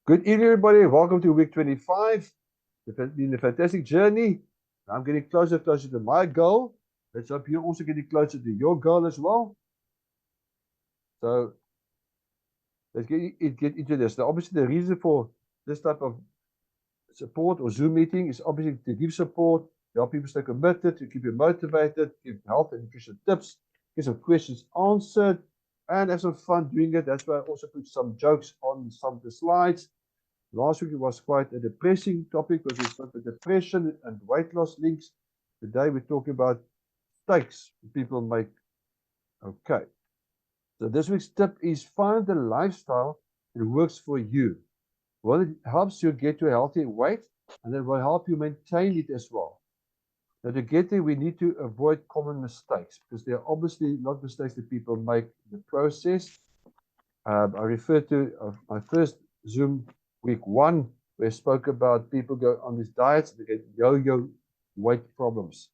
Good evening, everybody. Welcome to week 25. It's been a fantastic journey. I'm getting closer and closer to my goal. Let's hope you're also getting closer to your goal as well. So let's get into this. Now, obviously, the reason for this type of support or Zoom meeting is obviously to give support, to help people stay committed, to keep you motivated, give health and nutrition tips, get some questions answered, and have some fun doing it. That's why I also put some jokes on some of the slides. Last week it was quite a depressing topic because we spoke about depression and weight loss links. Today we're talking about mistakes people make. Okay. So this week's tip is find the lifestyle that works for you. Well, it helps you get to a healthy weight and it will help you maintain it as well. Now to get there, we need to avoid common mistakes because there are obviously not mistakes that people make in the process. I referred to my first Zoom week 1, where I spoke about people go on these diets, they get yo-yo weight problems.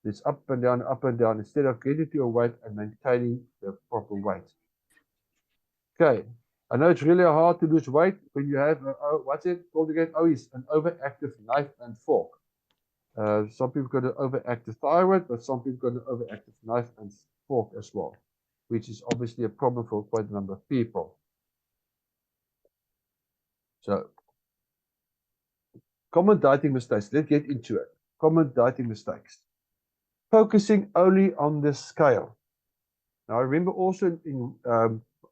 It's up and down, instead of getting to your weight and maintaining the proper weight. Okay, I know it's really hard to lose weight when you have, what's it called again? Oh, it's an overactive knife and fork. Some people got an overactive thyroid, but some people got an overactive knife and fork as well, which is obviously a problem for quite a number of people. So, common dieting mistakes. Let's get into it. Common dieting mistakes. Focusing only on the scale. Now, I remember also in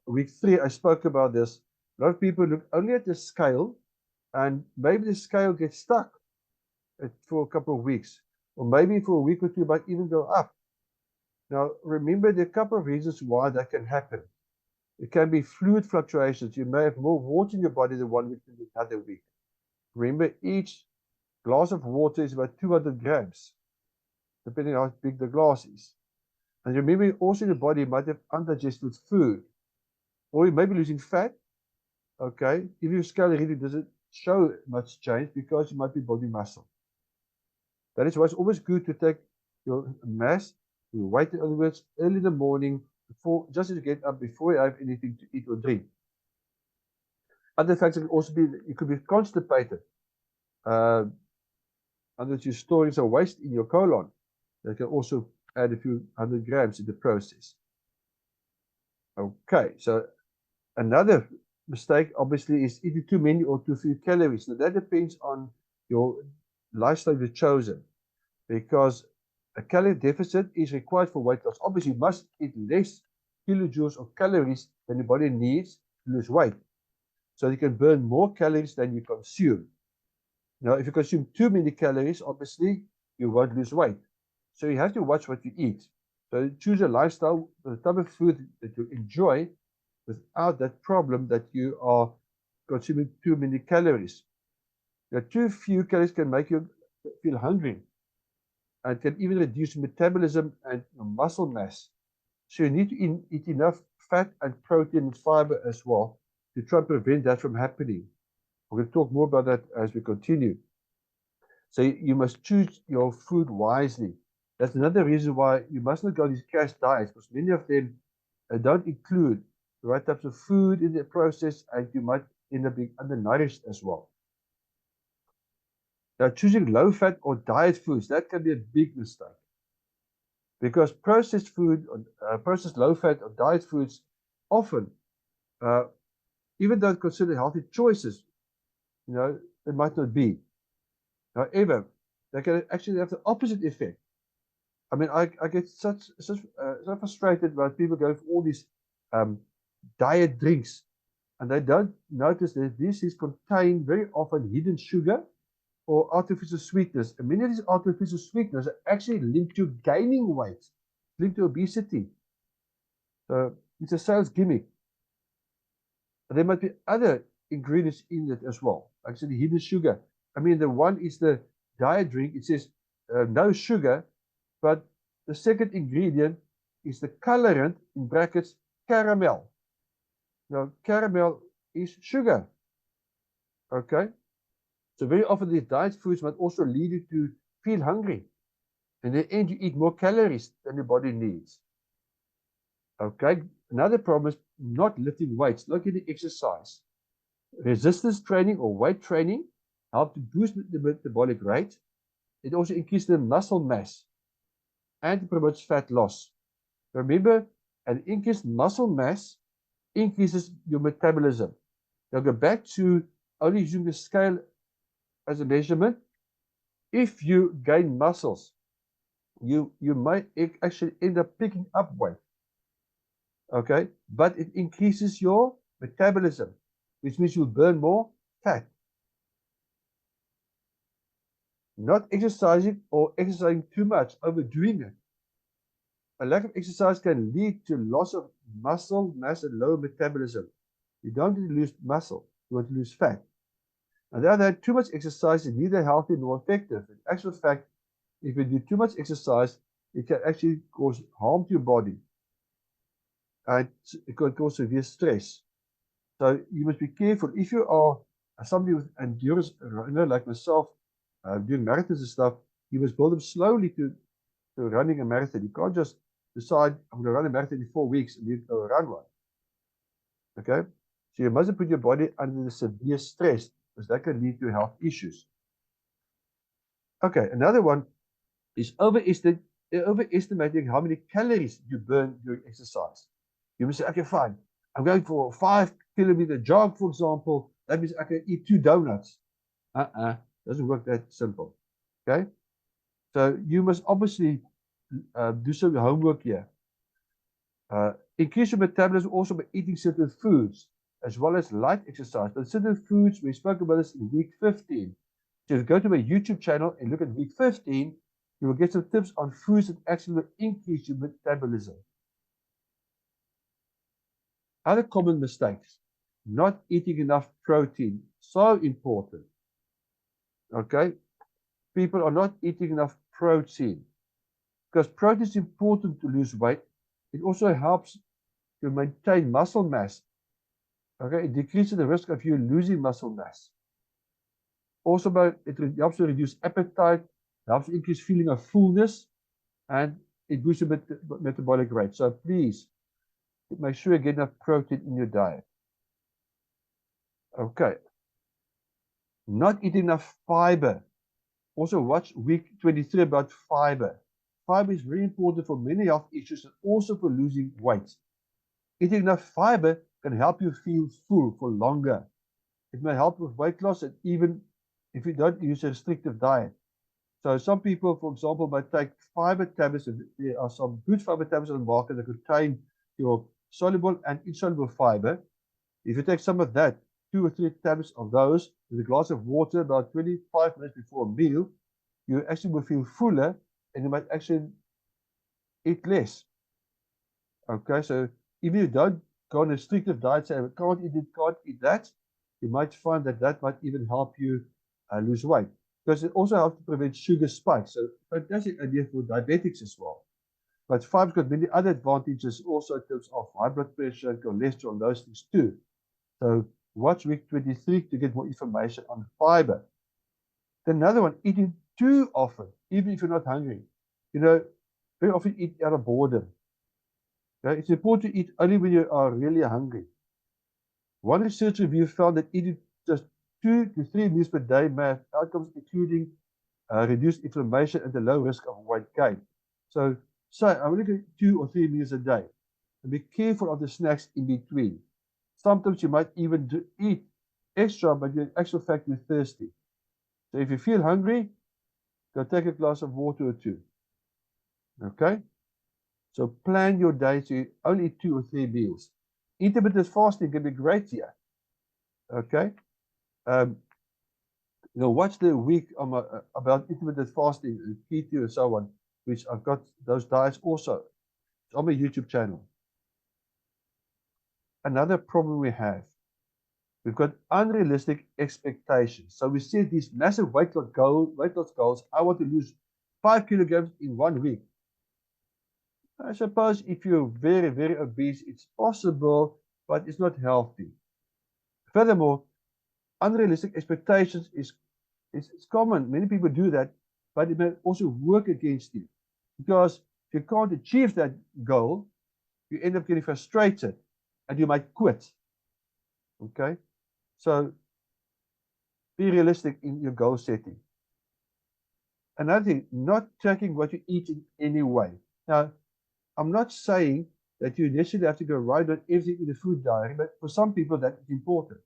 week 3, I spoke about this. A lot of people look only at the scale, and maybe the scale gets stuck for a couple of weeks, or maybe for a week or two, but even go up. Now, remember, there are a couple of reasons why that can happen. It can be fluid fluctuations. You may have more water in your body than one week than the other week. Remember, each glass of water is about 200 grams, depending on how big the glass is. And remember, also your body might have undigested food, or you may be losing fat. Okay, if your scale really doesn't show much change because you might be building muscle. That is why it's always good to take your mass, your weight, in other words, early in the morning, before, just as you get up, before you have anything to eat or drink. Other factors can also be you could be constipated. And that you're storing some waste in your colon. That can also add a few hundred grams in the process. Okay, so another mistake obviously is eating too many or too few calories. Now that depends on your lifestyle you've chosen, because a calorie deficit is required for weight loss. Obviously, you must eat less kilojoules of calories than your body needs to lose weight, so you can burn more calories than you consume. Now, if you consume too many calories, obviously you won't lose weight. So you have to watch what you eat. So choose a lifestyle with the type of food that you enjoy without that problem that you are consuming too many calories. Now, too few calories can make you feel hungry and can even reduce metabolism and muscle mass. So you need to eat enough fat and protein and fiber as well to try and prevent that from happening. We're going to talk more about that as we continue. So you must choose your food wisely. That's another reason why you must not go these crash diets, because many of them don't include the right types of food in the process, and you might end up being undernourished as well. Now, choosing low-fat or diet foods, that can be a big mistake, because processed food, processed low-fat or diet foods, often, uh, even though considered healthy choices, it might not be. However, they can actually have the opposite effect. I mean, I get so frustrated when people go for all these diet drinks, and they don't notice that these things contain very often hidden sugar or artificial sweetness. And many of these artificial sweeteners are actually linked to gaining weight, linked to obesity. So it's a sales gimmick. But there might be other ingredients in it as well, actually hidden sugar. I mean, the one is the diet drink. It says no sugar, but the second ingredient is the colorant, in brackets, caramel. Now, caramel is sugar. Okay? So very often these diet foods might also lead you to feel hungry. In the end, you eat more calories than your body needs. Okay? Another problem is not lifting weights, not getting exercise. Resistance training or weight training help to boost the metabolic rate. It also increases the muscle mass and promotes fat loss. Remember, an increased muscle mass increases your metabolism. Now go back to only using the scale as a measurement. If you gain muscles, you might actually end up picking up weight. Okay, but it increases your metabolism, which means you'll burn more fat. Not exercising or exercising too much, overdoing it. A lack of exercise can lead to loss of muscle mass and lower metabolism. You don't want to lose muscle, you want to lose fat. On the other hand, too much exercise is neither healthy nor effective. In actual fact, if you do too much exercise, it can actually cause harm to your body. And it can cause severe stress. So you must be careful. If you are somebody with endurance runner like myself, doing marathons and stuff, you must build them slowly to running a marathon. You can't just decide, I'm going to run a marathon in 4 weeks and you go run one. Okay? So you mustn't put your body under the severe stress because that can lead to health issues. Okay, another one is overestimating how many calories you burn during exercise. You must say, okay, fine. I'm going for a 5-kilometer jog, for example. That means I can eat 2 donuts. Doesn't work that simple. Okay? So you must obviously do some homework here. Increase your metabolism also by eating certain foods, as well as light exercise. But certain foods, we spoke about this in week 15. So if you go to my YouTube channel and look at week 15, you will get some tips on foods that actually will increase your metabolism. Other common mistakes, not eating enough protein, so important. Okay, people are not eating enough protein because protein is important to lose weight. It also helps to maintain muscle mass. Okay, it decreases the risk of you losing muscle mass. Also, it helps to reduce appetite, helps increase feeling of fullness, and it boosts your metabolic rate. So please make sure you get enough protein in your diet. Okay. Not eating enough fiber. Also watch week 23 about fiber. Fiber is very important for many health issues and also for losing weight. Eating enough fiber can help you feel full for longer. It may help with weight loss and even if you don't use a restrictive diet. So some people, for example, might take fiber tablets, and there are some good fiber tablets on the market that contain your soluble and insoluble fiber. If you take some of that, 2 or 3 tablets of those with a glass of water about 25 minutes before a meal, you actually will feel fuller and you might actually eat less. Okay, so if you don't go on a restrictive diet, say, can't eat that, you might find that that might even help you lose weight. Because it also helps to prevent sugar spikes. So fantastic idea for diabetics as well. But fiber's got many other advantages also in terms of high blood pressure, cholesterol, and those things too. So watch week 23 to get more information on fiber. Then another one, eating too often, even if you're not hungry. You know, very often eat out of boredom. Okay? It's important to eat only when you are really hungry. One research review found that eating just 2 to 3 meals per day may have outcomes including reduced inflammation and a low risk of weight gain. So say, I'm only going to eat 2 or 3 meals a day. And be careful of the snacks in between. Sometimes you might even eat extra, but in actual fact, you're thirsty. So if you feel hungry, go take a glass of water or 2. Okay? So plan your day to only eat 2 or 3 meals. Intermittent fasting can be great here. Okay? Watch the week about intermittent fasting, keto, and so on, which I've got those diets also. It's on my YouTube channel. Another problem we have, we've got unrealistic expectations. So we set these massive weight loss goals. I want to lose 5 kilograms in 1 week. I suppose if you're very, very obese, it's possible, but it's not healthy. Furthermore, unrealistic expectations is common. Many people do that, but it may also work against you. Because if you can't achieve that goal, you end up getting frustrated and you might quit. Okay? So be realistic in your goal setting. Another thing, not tracking what you eat in any way. Now, I'm not saying that you necessarily have to go right on everything in the food diary, but for some people that is important.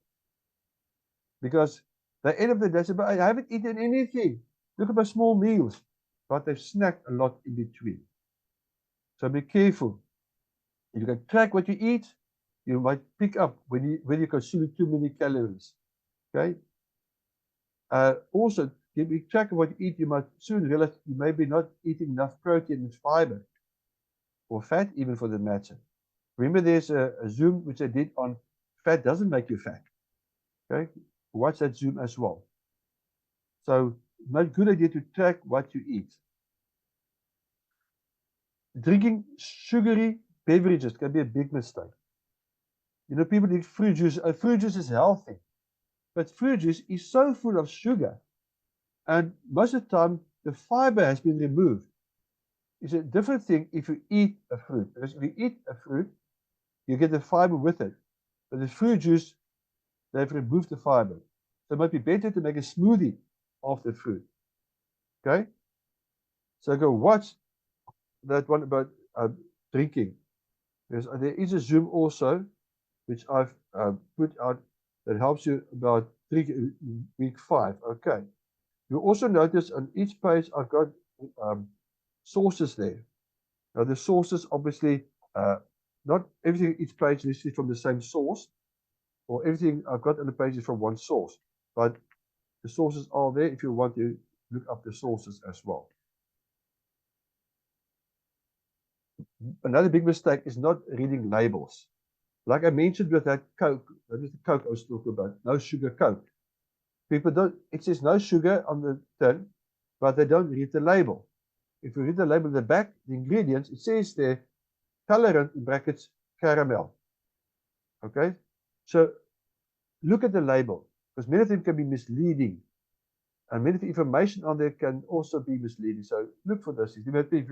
Because at the end of the day, I haven't eaten anything. Look at my small meals. But they've snacked a lot in between. So be careful. If you can track what you eat, you might pick up when you consume too many calories. Okay. Also, keeping track of what you eat, you might soon realize you may be not eating enough protein and fiber, or fat, even for the matter. Remember, there's a Zoom which I did on fat doesn't make you fat. Okay, watch that Zoom as well. So, not good idea to track what you eat. Drinking sugary beverages can be a big mistake. You know, people drink fruit juice. Fruit juice is healthy, but fruit juice is so full of sugar, and most of the time the fiber has been removed. It's a different thing if you eat a fruit, because if you eat a fruit, you get the fiber with it. But the fruit juice, they've removed the fiber. So it might be better to make a smoothie of the fruit. Okay? So go watch that one about drinking. There is a Zoom also, which I've put out that helps you about week 5. Okay. You also notice on each page I've got sources there. Now the sources, obviously, not everything each page is from the same source, or everything I've got on the page is from one source. But the sources are there if you want to look up the sources as well. Another big mistake is not reading labels. Like I mentioned with that Coke, that is the Coke I was talking about, no sugar Coke. People don't, it says no sugar on the tin, but they don't read the label. If you read the label at the back, the ingredients, it says there, colorant in brackets, caramel. Okay? So look at the label, because many of them can be misleading. And many of the information on there can also be misleading. So look for this. There might be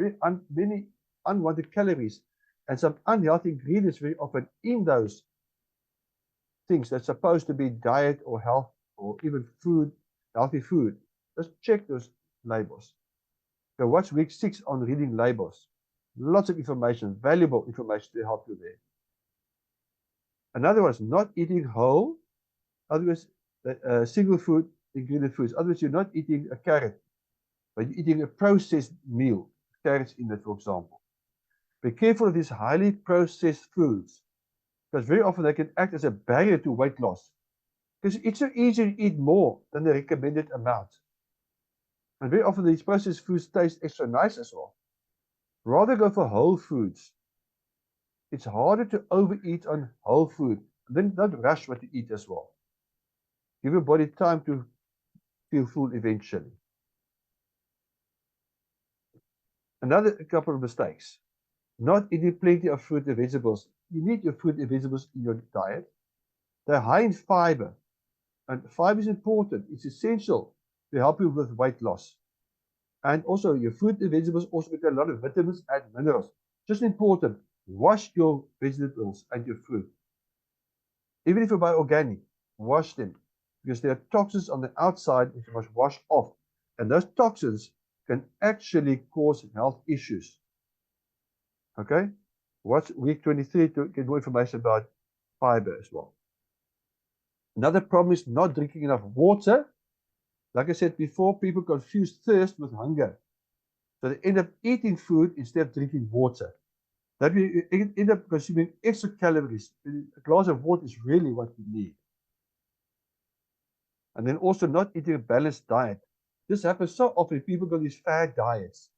many unwanted calories and some unhealthy ingredients very often in those things that's supposed to be diet or health or even food, healthy food. Just check those labels. So watch week 6 on reading labels. Lots of information, valuable information to help you there. Another one is not eating whole, otherwise single food ingredient foods. Otherwise, you're not eating a carrot, but you're eating a processed meal, carrots in it, for example. Be careful of these highly processed foods, because very often they can act as a barrier to weight loss. Because it's so easy to eat more than the recommended amount. And very often these processed foods taste extra nice as well. Rather go for whole foods. It's harder to overeat on whole food. And then not rush what you eat as well. Give your body time to feel full eventually. Another couple of mistakes. Not eating plenty of fruit and vegetables. You need your fruit and vegetables in your diet. They're high in fiber. And fiber is important. It's essential to help you with weight loss. And also, your fruit and vegetables also contain a lot of vitamins and minerals. Just important, wash your vegetables and your fruit. Even if you buy organic, wash them. Because there are toxins on the outside which you must wash off. And those toxins can actually cause health issues. Okay? Watch week 23 to get more information about fiber as well. Another problem is not drinking enough water. Like I said before, people confuse thirst with hunger. So they end up eating food instead of drinking water. That we end up consuming extra calories. A glass of water is really what we need. And then also not eating a balanced diet. This happens so often. People go these fad diets.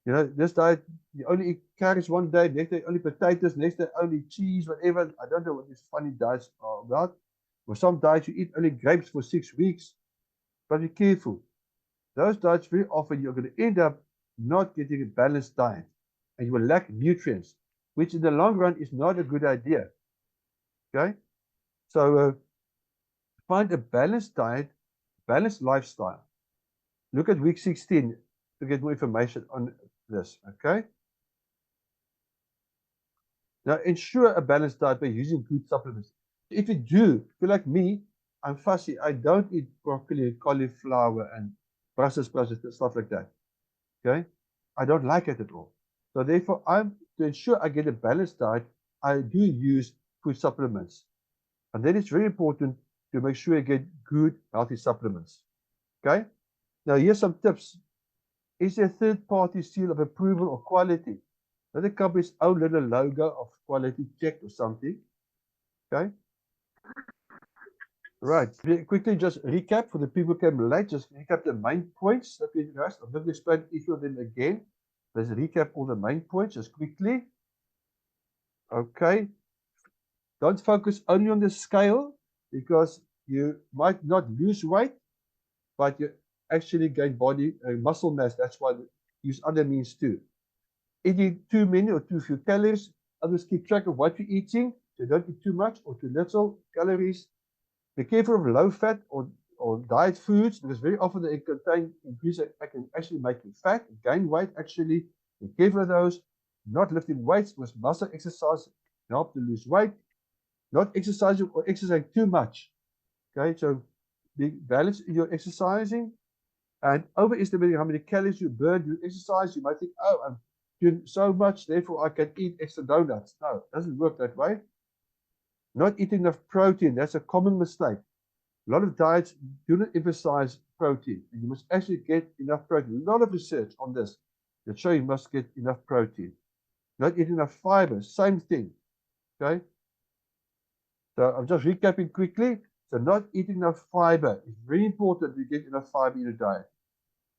You know, this diet, you only eat carrots one day, next day only potatoes, next day only cheese, whatever. I don't know what these funny diets are about. For some diets, you eat only grapes for 6 weeks. But be careful. Those diets, very often, you're going to end up not getting a balanced diet. And you will lack nutrients, which in the long run is not a good idea. Okay? So find a balanced diet, balanced lifestyle. Look at week 16 to get more information on this. Okay? Now, ensure a balanced diet by using good supplements. If you do, if you're like me, I'm fussy. I don't eat broccoli, cauliflower, and Brussels sprouts and stuff like that. Okay, I don't like it at all. So therefore, to ensure I get a balanced diet, I do use food supplements, and then it's very important to make sure you get good, healthy supplements. Okay. Now here's some tips. Is there a third-party seal of approval or quality? Not the company's own little logo of quality check or something. Okay. Right. Quickly just recap for the people who came late. Just recap the main points that we discussed. I'm not going to explain each of them again. Let's recap all the main points just quickly. Okay. Don't focus only on the scale because you might not lose weight, but you actually gain body muscle mass. That's why we use other means too. Eating too many or too few calories. Others keep track of what you're eating, so don't eat too much or too little calories. Be careful of low fat or diet foods because very often they contain ingredients that can actually make you fat, gain weight actually. Be careful of those. Not lifting weights because muscle exercise can help to lose weight. Not exercising or exercising too much. Okay, so be balanced in your exercising and overestimating how many calories you burn during exercise. You might think, oh, I'm doing so much, therefore I can eat extra donuts. No, it doesn't work that way. Not eating enough protein. That's a common mistake. A lot of diets do not emphasize protein. And you must actually get enough protein. A lot of research on this that show you must get enough protein. Not eating enough fiber, same thing. Okay? So I'm just recapping quickly. So not eating enough fiber. It's very important to get enough fiber in your diet.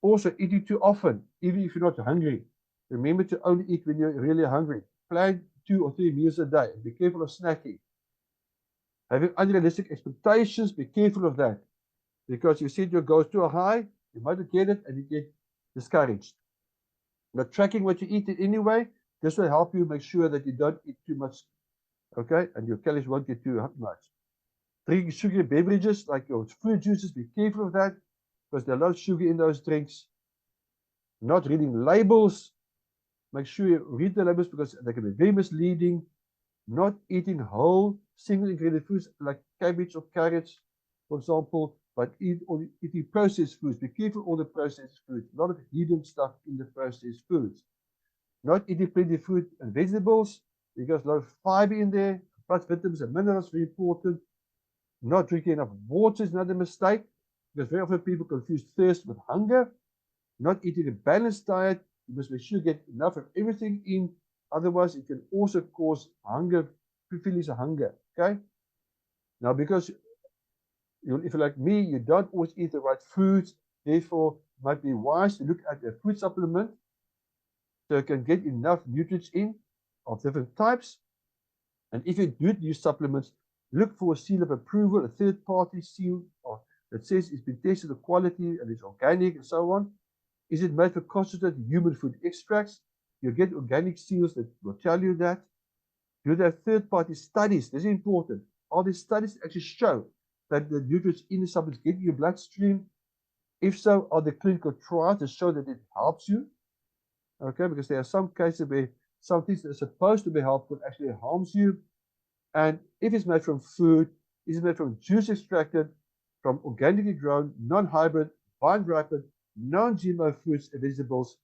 Also, eating too often, even if you're not hungry. Remember to only eat when you're really hungry. Plan 2 or 3 meals a day. Be careful of snacking. Having unrealistic expectations, be careful of that. Because you set your goals too high, you might not get it and you get discouraged. But tracking what you eat anyway, this will help you make sure that you don't eat too much, okay? And your calories won't get too much. Drinking sugary beverages like your fruit juices, be careful of that because there's a lot of sugar in those drinks. Not reading labels, make sure you read the labels because they can be very misleading. Not eating whole single ingredient foods like cabbage or carrots, for example, but eating processed foods. Be careful of all the processed foods. A lot of hidden stuff in the processed foods. Not eating plenty of fruit and vegetables because a lot of fiber in there, plus vitamins and minerals, very important. Not drinking enough water is another mistake because very often people confuse thirst with hunger. Not eating a balanced diet. You must make sure you get enough of everything in. Otherwise, it can also cause hunger, feelings of hunger. Okay? Now, because if you're like me, you don't always eat the right foods. Therefore, it might be wise to look at a food supplement so you can get enough nutrients in of different types. And if you do use supplements, look for a seal of approval, a third-party seal that says it's been tested for quality and it's organic and so on. Is it made from concentrated human food extracts? You get organic seals that will tell you that. Do they have third-party studies? This is important. Are there studies that actually show that the nutrients in the supplements get in your bloodstream? If so, are there clinical trials that show that it helps you? Okay, because there are some cases where some things that are supposed to be helpful actually harms you. And if it's made from food, is it made from juice extracted, from organically grown, non-hybrid, vine-ripened, non-GMO fruits and vegetables,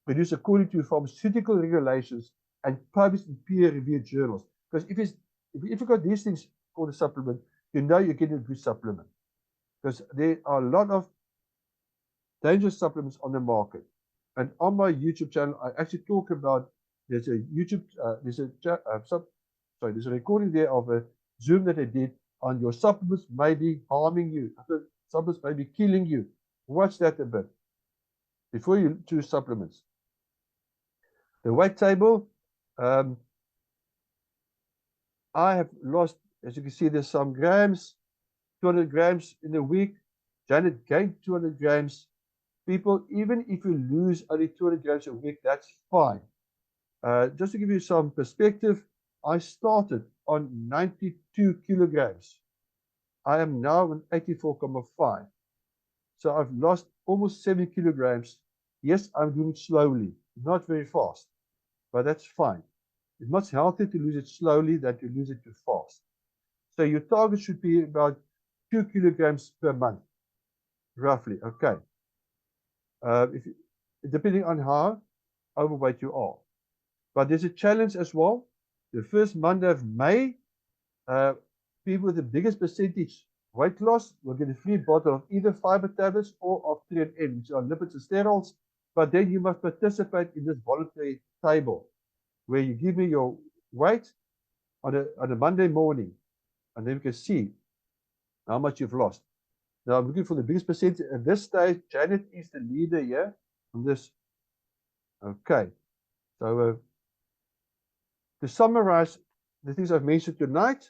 produced according to pharmaceutical regulations and published in peer-reviewed journals. Because if you've got these things for the supplement, you know you're getting a good supplement. Because there are a lot of dangerous supplements on the market. And on my YouTube channel, I actually talk about there's a YouTube there's a recording there of a Zoom that I did on your supplements may be harming you. Supplements may be killing you. Watch that a bit before you choose supplements. The weight table. I have lost, as you can see, there's some grams, 200 grams in a week. Janet gained 200 grams. People, even if you lose only 200 grams a week, that's fine. Just to give you some perspective, I started on 92 kilograms. I am now on 84.5. So I've lost almost 7 kilograms. Yes, I'm doing it slowly, not very fast, but that's fine. It's much healthier to lose it slowly than to lose it too fast. So your target should be about 2 kilograms per month, roughly. Okay. If you, depending on how overweight you are. But there's a challenge as well. The first Monday of May, uh, people with the biggest percentage weight loss will get a free bottle of either fiber tablets or of 3N, which are lipids and sterols. But then you must participate in this voluntary table where you give me your weight on a Monday morning, and then we can see how much you've lost. Now I'm looking for the biggest percentage at this stage. Janet is the leader here on this. Okay, so to summarize the things I've mentioned tonight,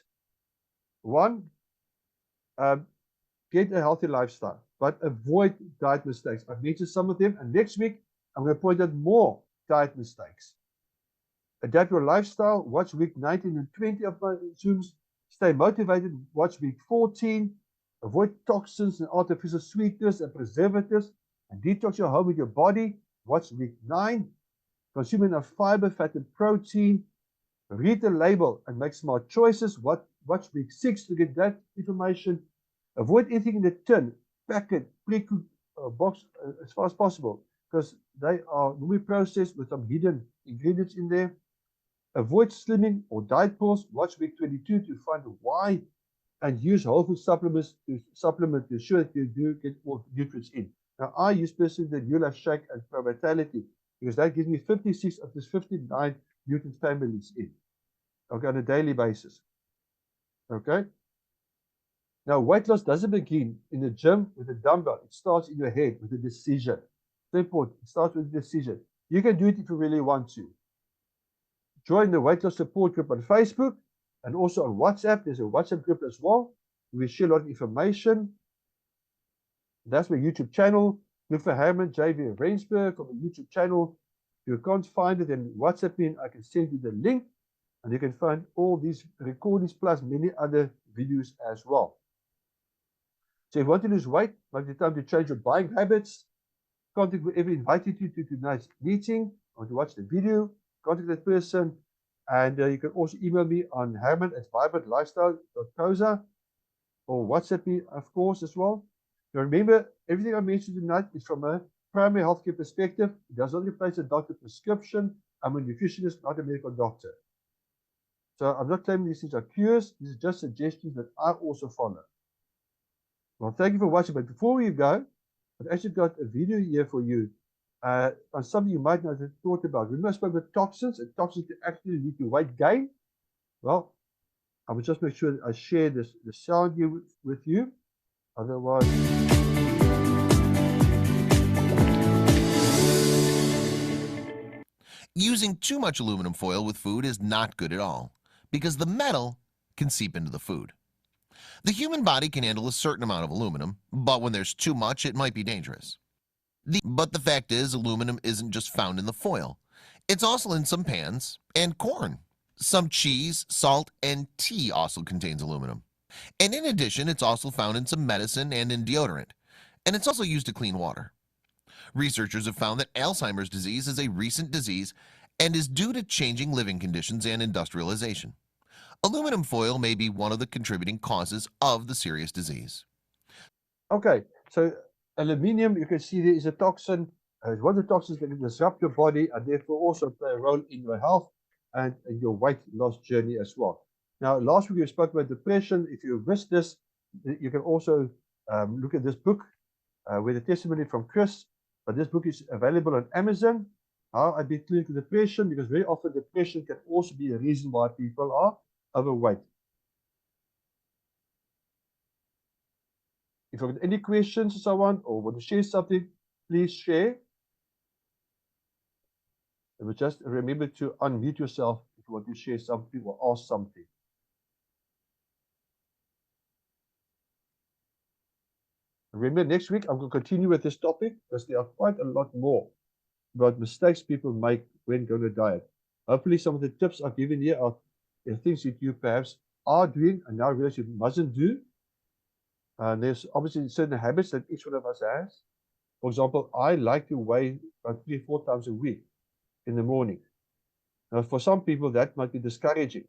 one, um, get a healthy lifestyle, but avoid diet mistakes. I've mentioned some of them, and next week I'm going to point out more diet mistakes. Adapt your lifestyle. Watch week 19 and 20 of my Zooms. Stay motivated. Watch week 14. Avoid toxins and artificial sweeteners and preservatives, and detox your home with your body. Watch week 9. Consume enough fiber, fat, and protein. Read the label and make smart choices. Watch week 6 to get that information. Avoid anything in the tin, packet, pre-cooked box as far as possible, because they are normally processed with some hidden ingredients in there. Avoid slimming or diet pills. Watch week 22 to find why, and use whole food supplements to supplement to ensure that you do get more nutrients in. Now, I use personally the New Life Shake and Pro Vitality because that gives me 56 of this 59 nutrient families in, okay, on a daily basis. Okay. Now, weight loss doesn't begin in the gym with a dumbbell. It starts in your head with a decision. It's important. It starts with a decision. You can do it if you really want to. Join the weight loss support group on Facebook and also on WhatsApp. There's a WhatsApp group as well. We share a lot of information. That's my YouTube channel. Look for Herman JV Rensburg on the YouTube channel. If you can't find it, then WhatsApp me and I can send you the link. And you can find all these recordings plus many other videos as well. So if you want to lose weight, might be time to change your buying habits. Contact whoever invited you to tonight's meeting or to watch the video. Contact that person. And you can also email me on herman@vibrantlifestyle.coza or WhatsApp me, of course, as well. Now remember, everything I mentioned tonight is from a primary healthcare perspective. It does not replace a doctor's prescription. I'm a nutritionist, not a medical doctor. So I'm not claiming these things are cures. These are just suggestions that I also follow. Well, thank you for watching. But before we go, I've actually got a video here for you on something you might not have thought about. Remember I spoke about toxins, and toxins can actually lead to weight gain? Well, I will just make sure that I share the sound here with you. Otherwise... Using too much aluminum foil with food is not good at all because the metal can seep into the food. The human body can handle a certain amount of aluminum, but when there's too much, it might be dangerous. But the fact is, aluminum isn't just found in the foil. It's also in some pans and corn. Some cheese, salt, and tea also contains aluminum. And in addition, it's also found in some medicine and in deodorant. And it's also used to clean water. Researchers have found that Alzheimer's disease is a recent disease and is due to changing living conditions and industrialization. Aluminum foil may be one of the contributing causes of the serious disease. Okay, so aluminium, you can see there is a toxin. It's one of the toxins that can disrupt your body and therefore also play a role in your health and in your weight loss journey as well. Now, last week we spoke about depression. If you missed this, you can also look at this book with a testimony from Chris. But this book is available on Amazon. How I beat clinical depression, because very often depression can also be a reason why people are overweight. If you've got any questions or so on, or want to share something, please share. And just remember to unmute yourself if you want to share something or ask something. Remember, next week I'm going to continue with this topic because there are quite a lot more about mistakes people make when going to diet. Hopefully, some of the tips I've given here are things that you perhaps are doing and now realize you mustn't do. There's obviously certain habits that each one of us has. For example, I like to weigh about 3-4 times a week in the morning. Now, for some people, that might be discouraging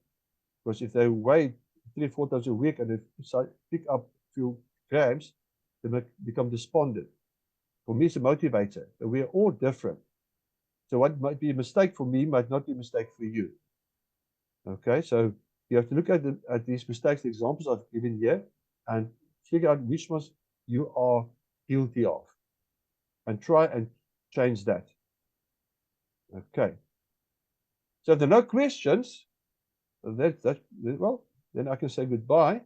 because if they weigh 3-4 times a week and they pick up few grams, they become despondent. For me, it's a motivator. We are all different. So what might be a mistake for me might not be a mistake for you. Okay, so you have to look at these mistakes, the examples I've given here, and figure out which ones you are guilty of, and try and change that. Okay. So if there are no questions, well, then I can say goodbye.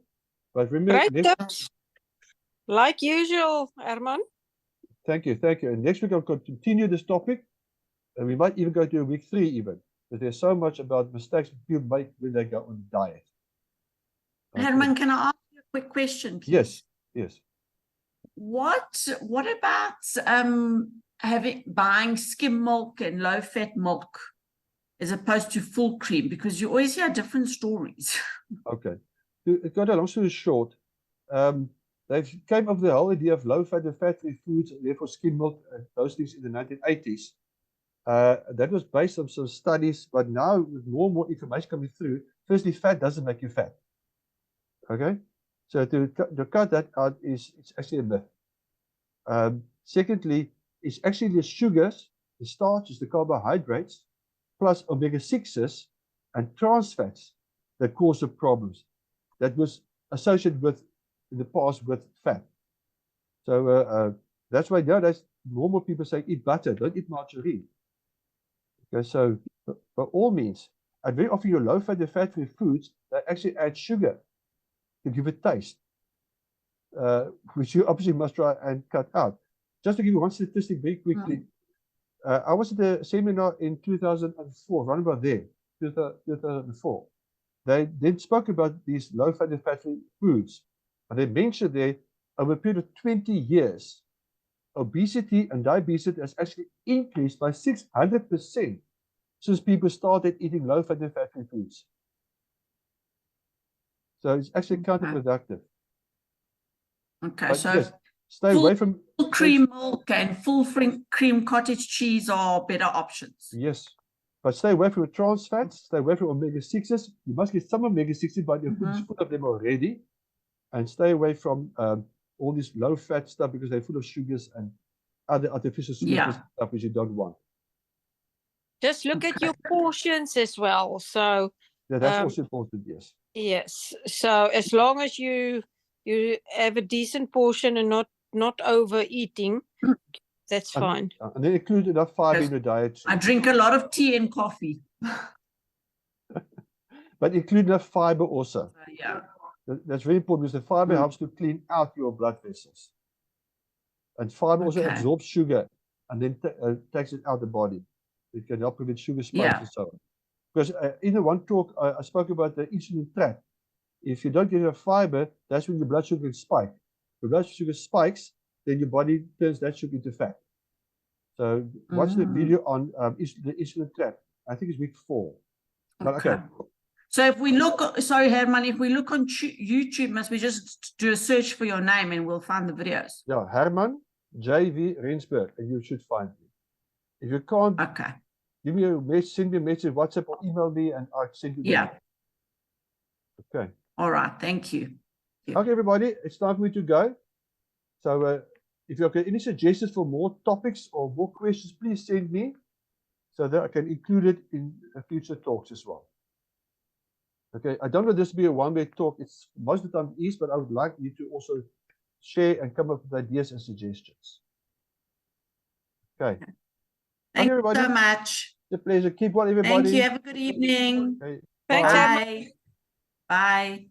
But remember, Great tips. Like usual, Herman. thank you. And next week I'll continue this topic, and we might even go to week 3 even, because there's so much about mistakes people make when they go on diet. Okay. Herman, can I ask you a quick question, please? Yes. What about buying skim milk and low-fat milk as opposed to full cream? Because you always hear different stories. Okay. To cut a long story short, they came up with the whole idea of low-fat and fat-free foods, and therefore skim milk and those things in the 1980s. That was based on some studies, but now with more and more information coming through, firstly, fat doesn't make you fat. Okay? So to cut that out it's actually a myth. Secondly, it's actually the sugars, the starches, the carbohydrates, plus omega-6s and trans fats that cause the problems. That was associated with, in the past, with fat. So that's why nowadays normal people say eat butter, don't eat margarine. Okay, so by all means, and very often your low-fat and fat-free foods, they actually add sugar to give it taste, which you obviously must try and cut out. Just to give you one statistic very quickly, I was at a seminar in 2004, around about there, 2004. They then spoke about these low-fat and fat-free foods, and they mentioned there, over a period of 20 years, obesity and diabetes has actually increased by 600% since people started eating low-fat and fat-free foods. So it's actually counterproductive. Okay, But so yes, stay away from full cream milk and full cream cottage cheese are better options. Yes, but stay away from trans fats, stay away from omega-6s. You must get some omega-6s, but your food is full of them already. And stay away from all this low-fat stuff because they're full of sugars and other artificial sweeteners stuff which you don't want. Just look at your portions as well. So Yeah, that's also important, yes. yes. So as long as you have a decent portion and not overeating, that's fine. And then include enough fiber in your diet. I drink a lot of tea and coffee. But include enough fiber also. Yeah. That's very important because the fiber helps to clean out your blood vessels. And fiber also absorbs sugar and then takes it out of the body. It can help prevent sugar spikes and so on. Because in the one talk, I spoke about the insulin trap. If you don't get enough fiber, that's when your blood sugar can spike. If your blood sugar spikes, then your body turns that sugar into fat. So watch the video on the insulin trap. I think it's week 4. But okay. So if we look, sorry Herman, if we look on YouTube, must we just do a search for your name and we'll find the videos? Yeah, Herman J.V. Rensburg, and you should find me. If you can't, give me a message, send me a message, WhatsApp or email me, and I'll send you the link. Okay. All right. Thank you. Okay, everybody, it's time for me to go. So if you have any suggestions for more topics or more questions, please send me so that I can include it in future talks as well. Okay, I don't want this to be a one-way talk. It's most of the time it is, but I would like you to also share and come up with ideas and suggestions. Okay. Thank you everybody. so much. It's a pleasure. Keep well, everybody. Thank you. Have a good evening. Okay. Thanks, Bye. Bye.